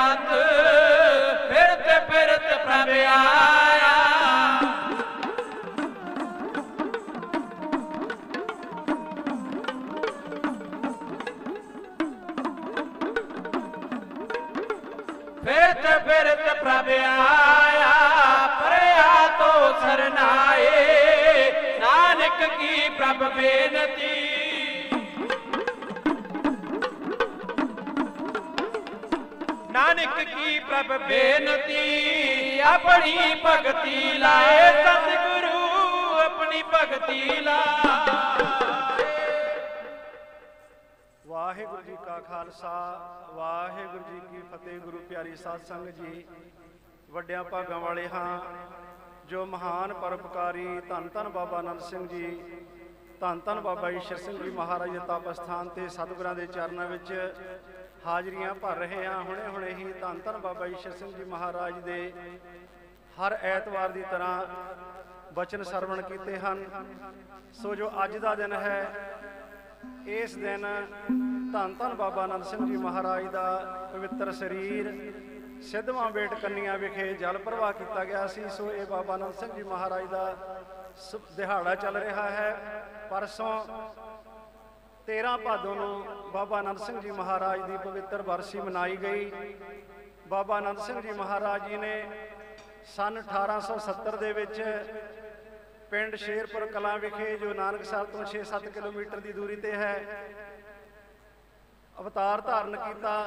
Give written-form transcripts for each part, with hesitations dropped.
रात फिरते फिरते प्रभ आया। फिरते फिरते प्रभ आया, परया तो सरनाए, नानक की प्रभ बेनती। नानक की प्रभ बेनती, अपनी भगति लाए सतगुरु, अपनी भगति लाए। वाहिगुरु जी का खालसा, वाहिगुरु जी की फतेह। गुरु प्यारी साध संगत जी, वड्डियां भागां वाले हाँ जो महान परोपकारी धन धन बाबा आनंद सिंह जी, धन धन बाबा ईश्वर सिंह जी महाराज के तप स्थान ते सतगुरां दे चरणों विच हाजरियां भर रहे हैं। हुणे हुणे ही धन धन बाबा ईश्वर सिंह जी महाराज दे हर ऐतवार की तरह बचन सरवण किए हैं। सो जो अज का दिन है, इस दिन धन धन बाबा आनंद सिंह जी महाराज का पवित्र शरीर सिद्धवां बेट कन्निया विखे जल प्रवाह किया गया सी। सो ये बाबा आनंद सिंह जी महाराज का दिहाड़ा चल रहा है। परसों 13 भादों नूं बाबा आनंद सिंह जी महाराज की पवित्र बरसी मनाई गई। बाबा आनंद सिंह जी महाराज जी ने सन 1870 दे विच पिंड शेरपुर कलां विखे जो नानकसर तो 6-7 किलोमीटर की दूरी ते है अवतार धारण किया।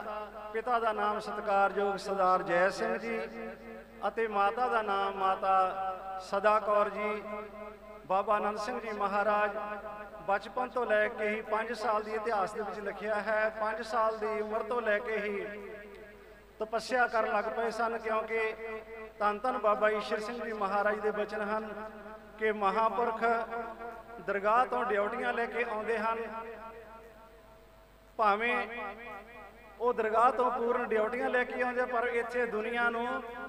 पिता का नाम सत्कारयोग सरदार जय सिंह जी अते माता का नाम माता सदा कौर जी। बाबा आनंद सिंह जी महाराज बचपन तो लैके ही 5 साल की इतिहास के विच लिखिया है, 5 साल की उम्र तो लैके ही तपस्या कर लग पे सन, क्योंकि धन धन बाबा ईश्वर सिंह जी महाराज के बचन हैं कि महापुरख दरगाह तो ड्यूटियां लेके आते हैं, भावें वो दरगाह तो पूर्ण ड्यूटियां लेके आते, पर इत्थे दुनिया नूं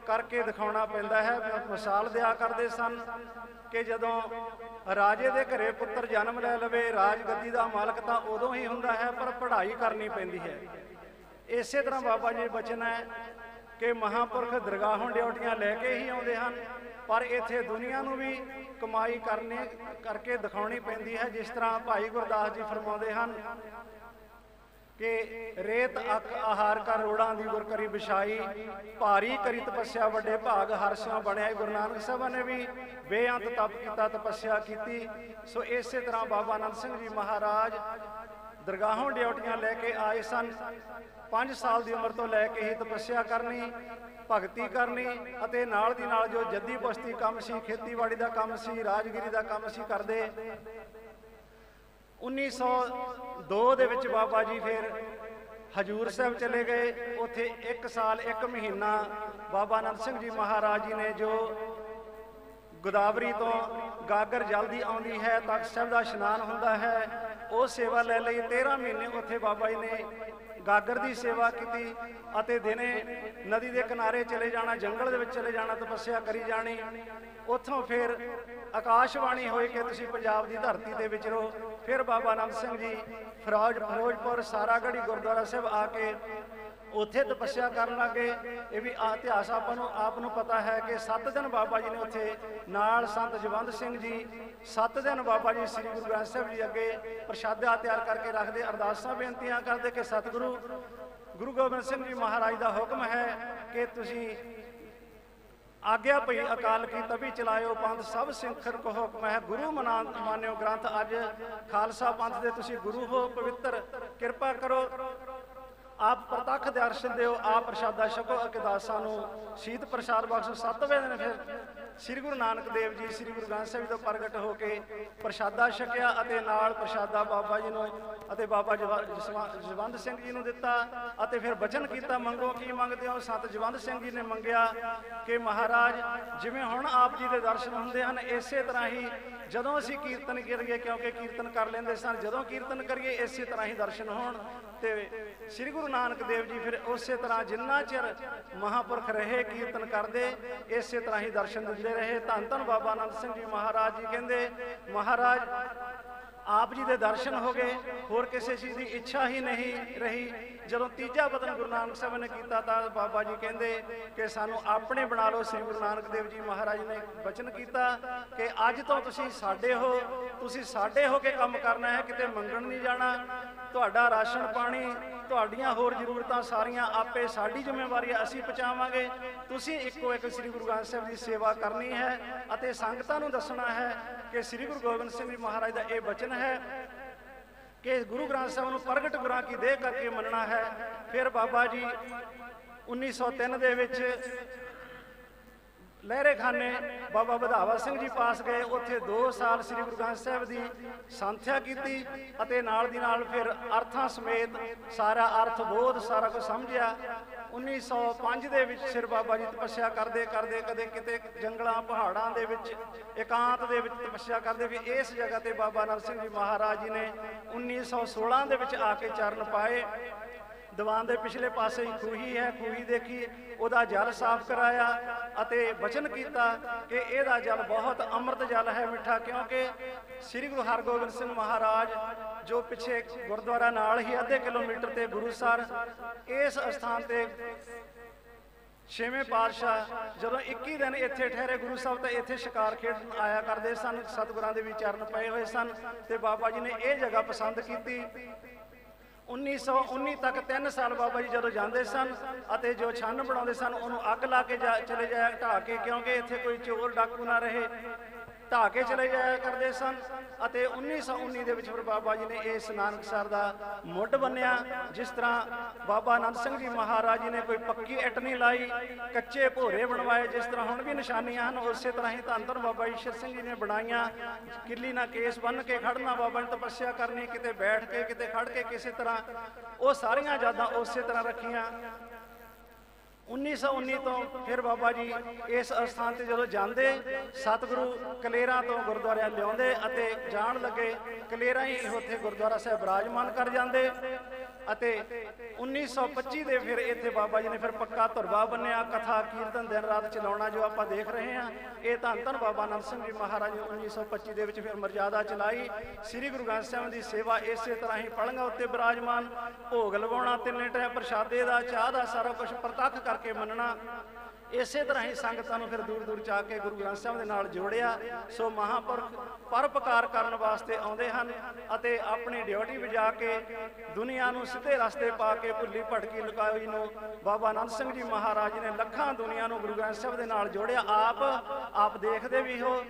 करके दिखाना पैंदा है। मिसाल दिया करते सन कि जदों राजे दे घरे पुत्र जन्म लै लवे, राजगद्दी का मालक तो उदों ही हुंदा है, पर पढ़ाई करनी पैंदी है। इस तरह बाबा जी बचन है कि महापुरख दरगाहों ड्यूटियां लैके ही आते हैं, पर इत्थे दुनिया नूं भी कमाई करने करके दिखानी पैंदी है। जिस तरह भाई गुरदास जी फरमाते हैं कि रेत अक आहार का रोड़ा दी गुर करी बिछाई, भारी करी तपस्या वड्डे भाग हरसों बनया। गुरु नानक साहब ने भी बेअंत तप किया, तपस्या की। सो इस तरह बाबा आनंद सिंह जी महाराज दरगाहों ड्यूटियां लैके आए सन। 5 साल की उम्र तो लैके ही तपस्या करनी, भगती करनी, अते नाल दी नाल जो जद्दी बस्ती काम सी, खेतीबाड़ी का काम सी, राजगिरी का काम सी करदे। 1902 दे विच बाबा जी फिर हजूर साहब चले गए। उत्थे 1 साल 1 महीना बाबा आनंद सिंह जी महाराज जी ने जो गोदावरी तो गागर जल्दी आउंदी है, तख्त साहब का इशनान हुंदा है, वो सेवा ले लई। 13 महीने उत्थे बाबा जी ने गागर की सेवा की, अते दिने नदी के किनारे चले जाना, जंगल दे विच चले जाना, तपस्या करी जानी। उत्थों फिर आकाशवाणी होई कि तुसीं पंजाब की धरती ते विचरो। फिर बाबा आनंद सिंह जी फिरोजपुर सारागढ़ी गुरुद्वारा साहब आके उत्थे तपस्या कर लगे। ये भी इतिहास आपनों पता है कि 7 दिन बाबा जी ने उत्थे नाल संत जवंत सिंह जी 7 दिन बाबा जी श्री गुरु ग्रंथ साहब जी अगे प्रशादा तैयार करके रखते, अरदासां बेनतियां करते कि सतगुरु गुरु गोबिंद सिंह जी महाराज का हुक्म है कि तुसीं आग्या पई अकाल की तभी चलायो पंथ सब सिंखर को हुक्म है। गुरु मान्यो ग्रंथ अज खालसा पंथ दे तुसीं गुरु हो, पवित्र कृपा करो, आप प्रतख दर्शन दो, आप प्रसादा छको, अरदासां नूं शीत प्रसाद बख्शो। 7वें दिन फिर श्री गुरु नानक देव जी श्री गुरु ग्रंथ साहिब तो प्रगट होकर प्रसादा छकिया, अते नाल प्रसादा बाबा जी नूं अते बाबा जवंत सिंह जी नूं दिता, अते फिर बचन किया मंगो की मंगते हो। संत जवंत सिंह जी ने मंगिया कि महाराज जिवें हुण आप जी के दर्शन हुंदे हन, इस तरह ही जदों असीं कीर्तन करिए, क्योंकि कीर्तन कर लेंदे सन, जदों कीर्तन करिए इस तरह ही दर्शन होण। ते श्री गुरु नानक देव जी फिर उस तरह जिन्ना चिर महापुरख रहे कीर्तन करते, इस तरह ही दर्शन दिंदे रहे। धन धन बाबा आनंद सिंह जी महाराज जी कहते महाराज ਆਪ ਜੀ ਦੇ ਦਰਸ਼ਨ ਹੋ ਗਏ, ਹੋਰ ਕਿਸੇ ਚੀਜ਼ ਦੀ ਇੱਛਾ ਹੀ ਨਹੀਂ ਰਹੀ। ਜਦੋਂ ਤੀਜਾ ਬਦਨ ਗੁਰੂ ਨਾਨਕ ਸਾਹਿਬ ਨੇ ਕੀਤਾ ਤਾਂ ਬਾਬਾ ਜੀ ਕਹਿੰਦੇ ਕਿ ਸਾਨੂੰ ਆਪਣੇ ਬਣਾ ਲਓ। ਸ੍ਰੀ ਗੁਰੂ ਨਾਨਕ ਦੇਵ ਜੀ ਮਹਾਰਾਜ ਨੇ ਬਚਨ ਕੀਤਾ ਕਿ ਅੱਜ ਤੋਂ ਤੁਸੀਂ ਸਾਡੇ ਹੋ, ਤੁਸੀਂ ਸਾਡੇ ਹੋ ਕੇ ਕੰਮ ਕਰਨਾ ਹੈ, ਕਿਤੇ ਮੰਗਣ ਨਹੀਂ ਜਾਣਾ। ਤੁਹਾਡਾ ਰਾਸ਼ਨ ਪਾਣੀ, ਤੁਹਾਡੀਆਂ ਹੋਰ ਜ਼ਰੂਰਤਾਂ ਸਾਰੀਆਂ ਆਪੇ ਸਾਡੀ ਜ਼ਿੰਮੇਵਾਰੀ ਹੈ, ਅਸੀਂ ਪਹੁੰਚਾਵਾਂਗੇ। ਤੁਸੀਂ ਇੱਕੋ ਇੱਕ ਸ੍ਰੀ ਗੁਰੂ ਗ੍ਰੰਥ ਸਾਹਿਬ ਦੀ ਸੇਵਾ ਕਰਨੀ ਹੈ ਅਤੇ ਸੰਗਤਾਂ ਨੂੰ ਦੱਸਣਾ ਹੈ ਕਿ ਸ੍ਰੀ ਗੁਰੂ ਗੋਬਿੰਦ ਸਿੰਘ ਜੀ ਮਹਾਰਾਜ ਦਾ ਇਹ ਬਚਨ ਹੈ ਕਿ ਗੁਰੂ ਗ੍ਰੰਥ ਸਾਹਿਬ ਨੂੰ ਪ੍ਰਗਟ ਗੁਰਾਂ ਕੀ ਦੇਹ ਕਰਕੇ ਮੰਨਣਾ ਹੈ। ਫਿਰ ਬਾਬਾ ਜੀ 1903 ਦੇ ਵਿੱਚ ਲਹਿਰੇ ਖਾਨੇ ਬਾਬਾ ਵਧਾਵਾ ਸਿੰਘ ਜੀ ਪਾਸ ਗਏ। ਉੱਥੇ 2 ਸਾਲ ਸ੍ਰੀ ਗੁਰੂ ਗ੍ਰੰਥ ਸਾਹਿਬ ਦੀ ਸੰਥਿਆ ਕੀਤੀ ਅਤੇ ਨਾਲ ਦੀ ਨਾਲ ਫਿਰ ਅਰਥਾਂ ਸਮੇਤ ਸਾਰਾ ਅਰਥ ਬੋਧ ਸਾਰਾ ਕੁਝ ਸਮਝਿਆ। 1905 ਦੇ ਵਿੱਚ ਸਿਰ ਬਾਬਾ ਜੀ ਤਪੱਸਿਆ ਕਰਦੇ ਕਰਦੇ ਕਦੇ ਕਿਤੇ ਜੰਗਲਾਂ ਪਹਾੜਾਂ ਦੇ ਵਿੱਚ ਇਕਾਂਤ ਦੇ ਵਿੱਚ ਤਪੱਸਿਆ ਕਰਦੇ, ਵੀ ਇਸ ਜਗ੍ਹਾ ਤੇ ਬਾਬਾ ਨੰਦ ਸਿੰਘ ਜੀ ਮਹਾਰਾਜ ਜੀ ਨੇ 1916 ਦੇ ਵਿੱਚ ਆ ਕੇ ਚਰਨ ਪਾਏ। ਦੀਵਾਨ ਦੇ ਪਿਛਲੇ ਪਾਸੇ ਹੀ ਖੂਹੀ ਹੈ, ਖੂਹੀ ਦੇਖੀ, ਉਹਦਾ ਜਲ ਸਾਫ਼ ਕਰਾਇਆ ਅਤੇ ਬਚਨ ਕੀਤਾ ਕਿ ਇਹਦਾ ਜਲ ਬਹੁਤ ਅੰਮ੍ਰਿਤ ਜਲ ਹੈ, ਮਿੱਠਾ। ਕਿਉਂਕਿ ਸ੍ਰੀ ਗੁਰੂ ਹਰਗੋਬਿੰਦ ਸਿੰਘ ਮਹਾਰਾਜ ਜੋ ਪਿੱਛੇ ਗੁਰਦੁਆਰਾ ਨਾਲ ਹੀ ਅੱਧੇ ਕਿਲੋਮੀਟਰ ਤੇ ਗੁਰੂਸਰ, ਇਸ ਅਸਥਾਨ ਤੇ 6ਵੇਂ ਪਾਤਸ਼ਾਹ ਜਦੋਂ 21 ਦਿਨ ਇੱਥੇ ਠਹਿਰੇ ਗੁਰੂ ਸਾਹਿਬ ਤਾਂ ਇੱਥੇ ਸ਼ਿਕਾਰ ਖੇਡਣ ਆਇਆ ਕਰਦੇ ਸਨ। ਸਤਿਗੁਰਾਂ ਦੇ ਵੀ ਚਰਨ ਪਏ ਹੋਏ ਸਨ ਤੇ ਬਾਬਾ ਜੀ ਨੇ ਇਹ ਜਗ੍ਹਾ ਪਸੰਦ ਕੀਤੀ। 1919 ਤੱਕ 3 ਸਾਲ ਬਾਬਾ ਜੀ ਜਦੋਂ ਜਾਂਦੇ ਸਨ ਅਤੇ ਜੋ ਛੰਨ ਬਣਾਉਂਦੇ ਸਨ ਉਹਨੂੰ ਅੱਗ ਲਾ ਕੇ ਚਲੇ ਜਾਇਆ ਢਾਹ ਕੇ, ਕਿਉਂਕਿ ਇੱਥੇ ਕੋਈ ਚੋਰ ਡਾਕੂ ਨਾ ਰਹੇ, ਢਾਹ ਕੇ ਚਲੇ ਜਾਇਆ ਕਰਦੇ ਸਨ। ਅਤੇ 1919 ਦੇ ਵਿੱਚ ਫਿਰ ਬਾਬਾ ਜੀ ਨੇ ਇਸ ਨਾਨਕਸਰ ਦਾ ਮੁੱਢ ਬੰਨਿਆ। ਜਿਸ ਤਰ੍ਹਾਂ ਬਾਬਾ ਆਨੰਦ ਸਿੰਘ ਜੀ ਮਹਾਰਾਜ ਜੀ ਨੇ ਕੋਈ ਪੱਕੀ ਇੱਟ ਨਹੀਂ ਲਾਈ, ਕੱਚੇ ਭੋਰੇ ਬਣਵਾਏ, ਜਿਸ ਤਰ੍ਹਾਂ ਹੁਣ ਵੀ ਨਿਸ਼ਾਨੀਆਂ ਹਨ ਉਸੇ ਤਰ੍ਹਾਂ ਹੀ ਧੰਨ ਧੰਨ ਬਾਬਾ ਈਸ਼ਰ ਸਿੰਘ ਜੀ ਨੇ ਬਣਾਈਆਂ। ਕਿੱਲੀ ਨਾਲ ਕੇਸ ਬੰਨ੍ਹ ਕੇ ਖੜਨਾ, ਬਾਬਾ ਨੇ ਤਪੱਸਿਆ ਕਰਨੀ, ਕਿਤੇ ਬੈਠ ਕੇ ਕਿਤੇ ਖੜ ਕੇ ਕਿਸੇ ਤਰ੍ਹਾਂ, ਉਹ ਸਾਰੀਆਂ ਯਾਦਾਂ ਉਸੇ ਤਰ੍ਹਾਂ ਰੱਖੀਆਂ। 1919 ਤੋਂ ਫਿਰ ਬਾਬਾ ਜੀ ਇਸ ਅਸਥਾਨ ਤੇ ਜਦੋਂ ਜਾਂਦੇ ਸਤਿਗੁਰੂ ਕਲੇਰਾਂ ਤੋਂ ਗੁਰਦੁਆਰਿਆਂ ਲਿਆਉਂਦੇ ਅਤੇ ਜਾਣ ਲੱਗੇ ਕਲੇਰਾਂ ਹੀ ਉੱਥੇ ਗੁਰਦੁਆਰਾ ਸਾਹਿਬ ਬਿਰਾਜਮਾਨ ਕਰ ਜਾਂਦੇ। ਅਤੇ 1925 ਦੇ ਫਿਰ ਇੱਥੇ ਬਾਬਾ ਜੀ ਨੇ ਫਿਰ ਪੱਕਾ ਧੁਰਵਾ ਬੰਨਿਆ, ਕਥਾ ਕੀਰਤਨ ਦਿਨ ਰਾਤ ਚਲਾਉਣਾ ਜੋ ਆਪਾਂ ਦੇਖ ਰਹੇ ਹਾਂ। ਇਹ ਧੰਨ ਧੰਨ ਬਾਬਾ ਆਨੰਦ ਸਿੰਘ ਜੀ ਮਹਾਰਾਜ ਨੇ 1925 ਦੇ ਵਿੱਚ ਫਿਰ ਮਰਜ਼ਾਦਾ ਚਲਾਈ। ਸ੍ਰੀ ਗੁਰੂ ਗ੍ਰੰਥ ਸਾਹਿਬ ਦੀ ਸੇਵਾ ਇਸੇ ਤਰ੍ਹਾਂ ਹੀ ਪਲੰਘਾਂ ਉੱਤੇ ਬਿਰਾਜਮਾਨ, ਭੋਗ ਲਵਾਉਣਾ, 3 ਟਾਈਮ ਪ੍ਰਸ਼ਾਦੇ ਦਾ, ਚਾਹ ਦਾ, ਸਾਰਾ ਕੁਝ ਪ੍ਰਤੱਖ ਕਰਕੇ ਮੰਨਣਾ। ਇਸੇ ਤਰ੍ਹਾਂ ਹੀ ਸੰਗਤਾਂ ਨੂੰ ਫਿਰ ਦੂਰ ਦੂਰ ਜਾ ਕੇ ਗੁਰੂ ਗ੍ਰੰਥ ਸਾਹਿਬ ਦੇ ਨਾਲ ਜੋੜਿਆ। ਸੋ ਮਹਾਂਪੁਰਖ ਪਰਉਪਕਾਰ ਕਰਨ ਵਾਸਤੇ ਆਉਂਦੇ ਹਨ ਅਤੇ ਆਪਣੀ ਡਿਊਟੀ ਵਜਾ ਕੇ ਦੁਨੀਆ ਨੂੰ ਸਿੱਧੇ ਰਸਤੇ ਪਾ ਕੇ ਭੁੱਲੀ ਭਟਕੀ ਲੁਕਾਈ ਨੂੰ ਬਾਬਾ ਆਨੰਦ ਸਿੰਘ ਜੀ ਮਹਾਰਾਜ ਜੀ ਨੇ ਲੱਖਾਂ ਦੁਨੀਆ ਨੂੰ ਗੁਰੂ ਗ੍ਰੰਥ ਸਾਹਿਬ ਦੇ ਨਾਲ ਜੋੜਿਆ। ਆਪ ਦੇਖਦੇ ਵੀ ਹੋ,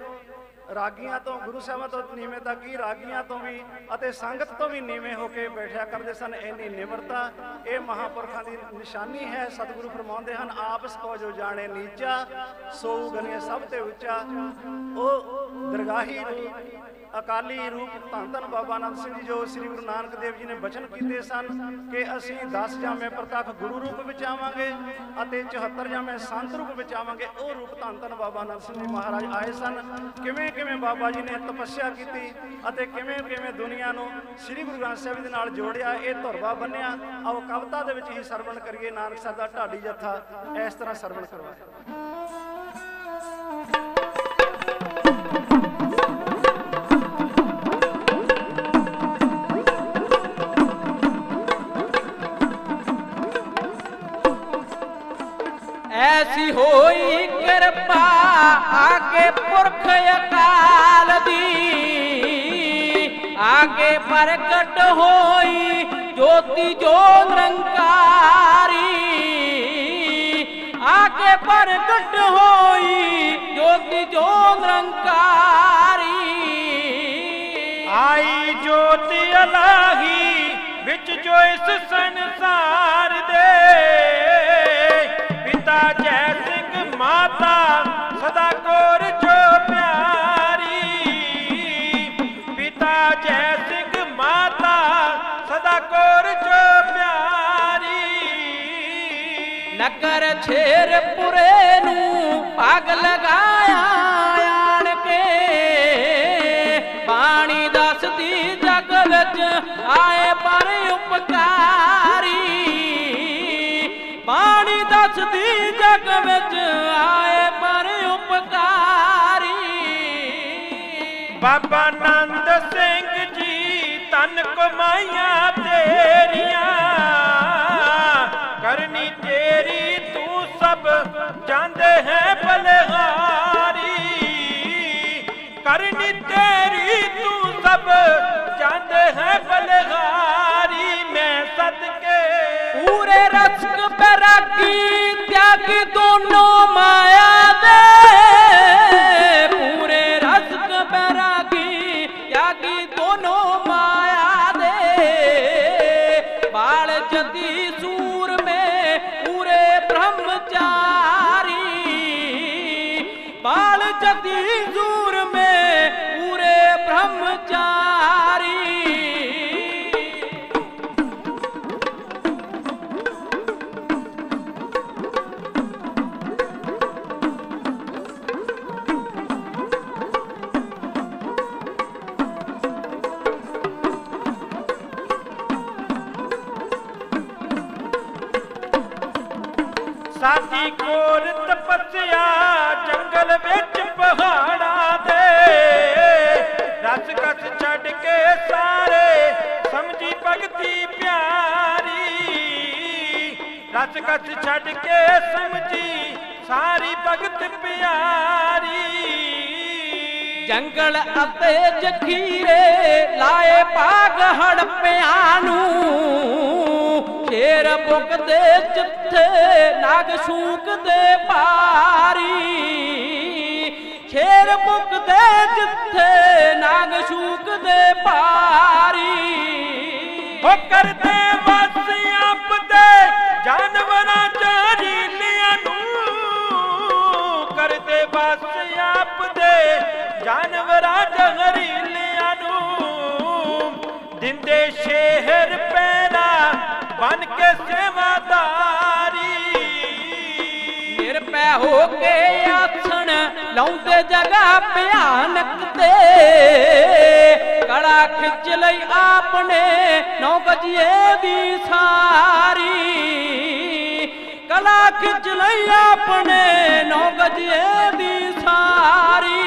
ਰਾਗੀਆਂ ਤੋਂ, ਗੁਰੂ ਸਾਹਿਬਾਂ ਤੋਂ ਨੀਵੇਂ ਤੱਕ ਹੀ ਰਾਗੀਆਂ ਤੋਂ ਵੀ ਅਤੇ ਸੰਗਤ ਤੋਂ ਵੀ ਨੀਵੇਂ ਹੋ ਕੇ ਬੈਠਿਆ ਕਰਦੇ ਸਨ। ਇੰਨੀ ਨਿਮਰਤਾ ਇਹ ਮਹਾਂਪੁਰਖਾਂ ਦੀ ਨਿਸ਼ਾਨੀ ਹੈ। ਸਤਿਗੁਰੂ ਫਰਮਾਉਂਦੇ ਹਨ, ਆਪਸ ਕੋ ਜੋ ਜਾਣੇ ਨੀਚਾ ਸੋ ਗਨੇ ਸਭ ਤੇ ਉੱਚਾ। ਉਹ ਦਰਗਾਹੀ ਰੂਪ, ਅਕਾਲੀ ਰੂਪ ਧੰਨ ਧੰਨ ਬਾਬਾ ਆਨੰਦ ਸਿੰਘ ਜੀ ਜੋ ਸ੍ਰੀ ਗੁਰੂ ਨਾਨਕ ਦੇਵ ਜੀ ਨੇ ਬਚਨ ਕੀਤੇ ਸਨ ਕਿ ਅਸੀਂ 10 ਜਾਮੇ ਪ੍ਰਤੱਖ ਗੁਰੂ ਰੂਪ ਵਿੱਚ ਆਵਾਂਗੇ ਅਤੇ 74 ਜਾਮੇ ਸੰਤ ਰੂਪ ਵਿੱਚ ਆਵਾਂਗੇ। ਉਹ ਰੂਪ ਧੰਨ ਧੰਨ ਬਾਬਾ ਆਨੰਦ ਸਿੰਘ ਜੀ ਮਹਾਰਾਜ ਆਏ ਸਨ। ਕਿਵੇਂ ਕਿਵੇਂ ਬਾਬਾ ਜੀ ਨੇ ਤਪੱਸਿਆ ਕੀਤੀ ਅਤੇ ਕਿਵੇਂ ਕਿਵੇਂ ਦੁਨੀਆ ਨੂੰ ਸ੍ਰੀ ਗੁਰੂ ਗ੍ਰੰਥ ਸਾਹਿਬ ਦੇ ਨਾਲ ਜੋੜਿਆ, ਇਹ ਧੁਰਵਾ ਬੰਨਿਆ। ਆਓ ਕਵਿਤਾ ਦੇ ਵਿੱਚ ਹੀ ਸਰਵਣ ਕਰੀਏ ਨਾਨਕਸਰ ਦਾ ਢਾਡੀ ਜੱਥਾ ਇਸ ਤਰ੍ਹਾਂ ਸਰਵਣ ਕਰਵਾਇਆ। ऐसी होई कृपा आगे पुरख अकाल दी, आगे प्रकट होई ज्योति जो निरंकारी, आगे प्रकट होई ज्योति जो निरंकारी। आई ज्योति अलाही विच जो इस संसार दे, पिता जय सिंह माता सदा कोर जो प्यारी, पिता जय सिंह माता सदा कोर जो प्यारी। नगर छेरपुरे नू आग लगाया आण के, पानी दसदी जग विच आए पर उपकारी, पानी दसदी जग विच आए पर उपकारी। बाबा आनंद सिंह जी सगाइयां तेरियां करनी तेरी तू सब जानते हैं बलिहारी करनी तेरी तू सब जानते हैं बलिहारी मैं सदके पूरे रस्क बैरागी त्यागी दोनों माया दे पूरे रस्क बैरागी त्यागी दोनों माया दे बाल जदी सूर में पूरे ब्रह्मचारी बाल जदी सूर में पूरे ब्रह्मचारी साडी कोर तपस्या जंगल विच पहाड़ा दे रस कस छड़ के सारे समझी भगती प्यारी रस कस छड़ के समझी सारी भगत प्यारी जंगल अते जखीरे लाए पाग हड़पियां नूं शेर बुक दे जिथे नाग शूक दे पारी शेर बुक दे जिथे नाग शूक दे पारी हो कर दे बस आप दे जानवरां जहरीलियां नूं कर दे बस आप दे जानवरां जहरीलियां नूं दिंदे शेर पैना बन के सेवादारी निरपै हो के आसन लाउंदे जगह भयानक ते कड़ा खिच लई आपने 9 गजिए दी सारी कला खिच लई आपने 9 गजिए दी सारी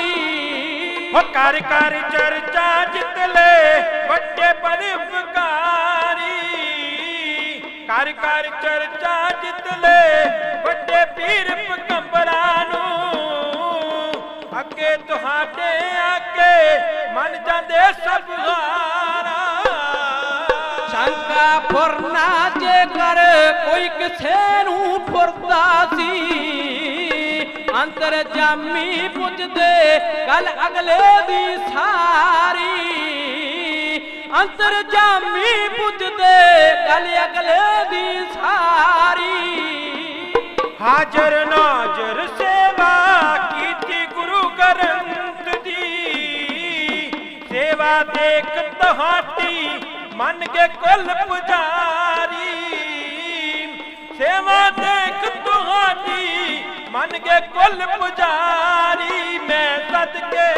हो कर कर चर्चा जित ले बड़े परोपकारी कर कर चर्चा जित ले बड़े पीर पैगंबरां नूं अगे तुहाडे आके मन जांदे सब हारा शंका फुरना जे कर कोई किसे नूं फुरदा सी अंतर जामी पुजदे गल अगले दी सारी अंतर जामी पुजदे गल अगले दी सारी हाजर नाजर सेवा कीती गुरु ग्रंथ दी सेवा देख तहाटी मन के कुल पुजारी सेवा देख तहाटी मन के कुल पुजारी मैं सदके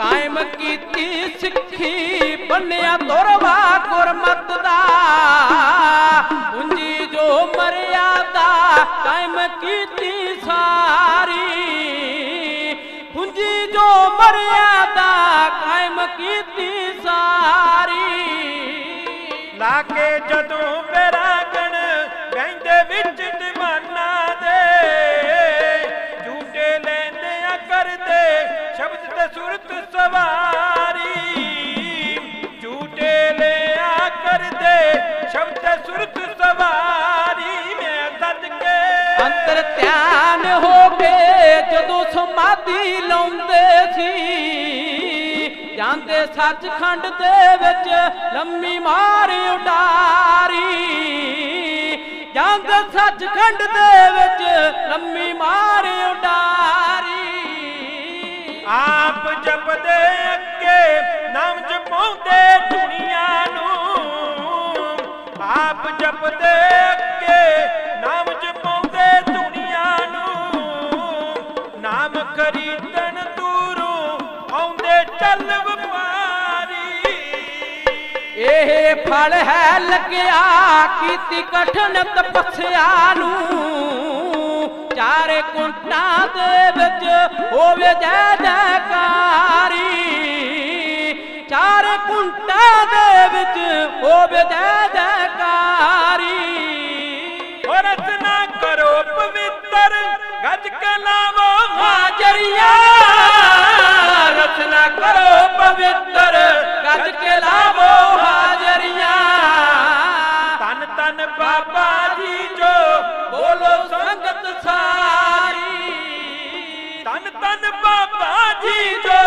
कायम कीती सिक्खी बन्निया तुरवा गुरमत दा पूंजी जो मर्यादा कायम कीती सारी पूंजी जो मर्यादा कायम कीती सारी लाके जदों बैरागण बहिंदे विच दीवाना दे झूठे लेंदे करदे शब्द ते सुरत सवारी झूठे लिया करदे शब्द ते सुरत सवारी मैं सदके अंतर ध्यान हो के जदों समाधि लाउंदे सी ਜਾਂਦੇ ਸੱਚਖੰਡ ਦੇ ਵਿੱਚ ਲੰਮੀ ਮਾਰ ਉਡਾਰੀ ਜਾਂਦੇ ਸੱਚਖੰਡ ਦੇ ਵਿੱਚ ਲੰਮੀ ਮਾਰ ਉਡਾਰੀ ਆਪ ਜਪਦੇ ਅੱਗੇ ਨਾਮ ਜਪਾਉਂਦੇ ਦੁਨੀਆ ਨੂੰ ਆਪ ਜਪਦੇ ਅੱਗੇ ਨਾਮ ਜਪਾਉਂਦੇ ਦੁਨੀਆ ਨੂੰ ਨਾਮ ਖਰੀਦਣ ਦੂਰੋਂ ਆਉਂਦੇ ਇਹ ਫਲ ਹੈ ਲੱਗਿਆ ਕੀਤੀ ਕਠਨ ਤਪੱਸਿਆ ਨੂੰ ਚਾਰੇ ਕੁੰਟਾਂ ਦੇ ਵਿੱਚ ਹੋਵੇ ਜੈ ਜੈਕਾਰੀ ਚਾਰੇ ਕੁੰਟਾਂ ਦੇ ਵਿੱਚ ਹੋਵੇ ਜੈ ਜੈਕਾਰੀ ਰਚਨਾ ਕਰੋ ਪਵਿੱਤਰ ਗੱਜ ਕੇ ਲਾਵੋ ਹਾਜ਼ਰੀਆਂ ਰਚਨਾ ਕਰੋ ਪਵਿੱਤਰ ਗੱਜ ਕੇ ਲਾਵੋ ਹਾਜ਼ਰੀਆਂ ਧੰਨ ਧੰਨ ਬਾਬਾ ਜੀ ਜੋ ਬੋਲੋ ਸੰਗਤ ਸਾਰੀ ਧੰਨ ਧੰਨ ਬਾਬਾ ਜੀ ਜੋ